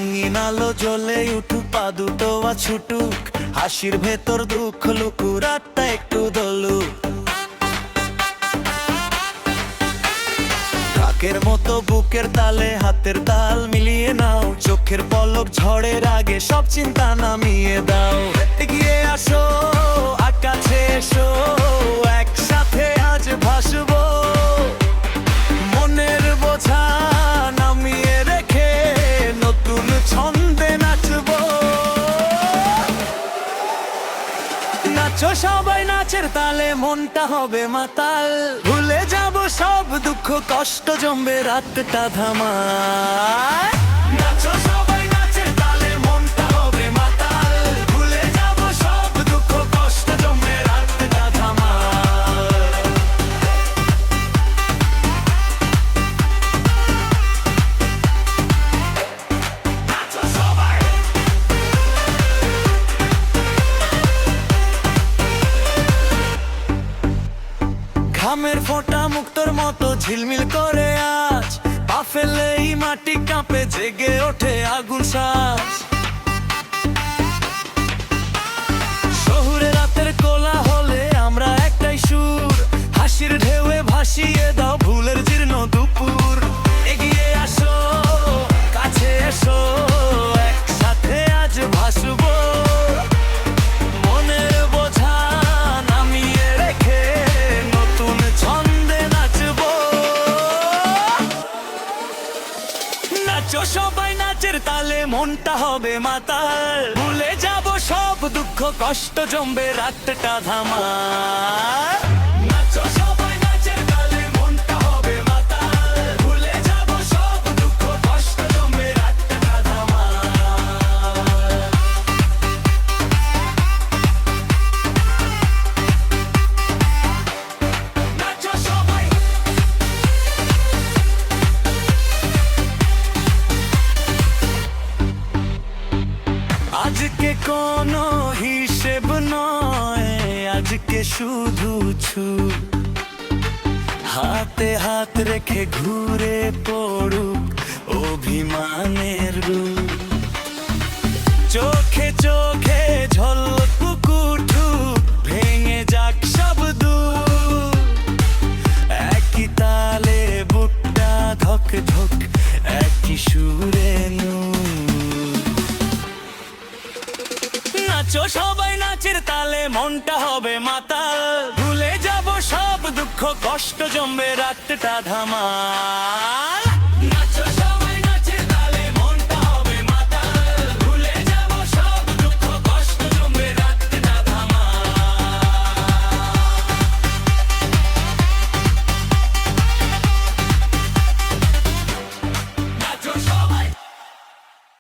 রঙিন আলো জ্বলে উঠুক, পা দুটো ছুটুক, হাসির ভেতর দুঃখ লুকু, রাতটা একটু দোলুক। কাকের মতো বুকের তালে হাতের তাল মিলিয়ে নাও, চোখের পলক ঝড়ের আগে সব চিন্তা নামিয়ে দাও। এগিয়ে আসো, আকাশে এসো, একসাথে আজ ভাসবো, মনের বোঝা নামিয়ে রেখে নতুন ছন্দে নাচবো। নাচো সবাই, নাচের তালে মনটা হবে মাতাল, ভুলে যাব সব দুঃখ কষ্ট, জমবে রাতটা ধামায়। নাচো সবাই, নাচের তালে মনটা হবে মাতাল, ভুলে যাব সব দুঃখ কষ্ট, জমবে রাতটা ধামায়। নাচো সবাই। ঘামের ফোঁটা মুক্তোর মতো ঝিলমিল করে আজ, পা ফেলেই মাটি কাঁপে, জেগে ওঠে আগুন শ্বাস। শহুরে রাতের কোলাহলে আমরা একটাই সুর, হাসির ঢেউয়ে ভাসিয়ে দাও ভুলের জীর্ণ দুপুর। এগিয়ে আসো, কাছে এসো, একসাথে আজ ভাসবো, মনের বোঝা নামিয়ে রেখে নতুন ছন্দে নাচবো। নাচো সবাই, নাচের তালে মনটা হবে মাতাল, ভুলে যাব সব দুঃখ কষ্ট, জমবে রাতটা ধামাল। নাচো সবাই, নাচের তালে মনটা হবে মাতাল, ভুলে যাব সব দুঃখ কষ্ট, জমবে রাতটা ধামাল। নাচো সবাই। আজকে কোনো হিসেব নয়, আজকে শুধু ছুট, হাতে হাত রেখে ঘুরে পড়ুক অভিমানের রূপ। চোখে চোখে ঝলকুক উঠুক, ভেঙে যাক সব দূর, একই তালে বুকটা ধক ধক, একই সুরে নূর। নাচো সবাই, নাচের তালে মনটা হবে মাতাল, ভুলে যাব সব দুঃখ কষ্ট, জমবে রাতটা ধামাল।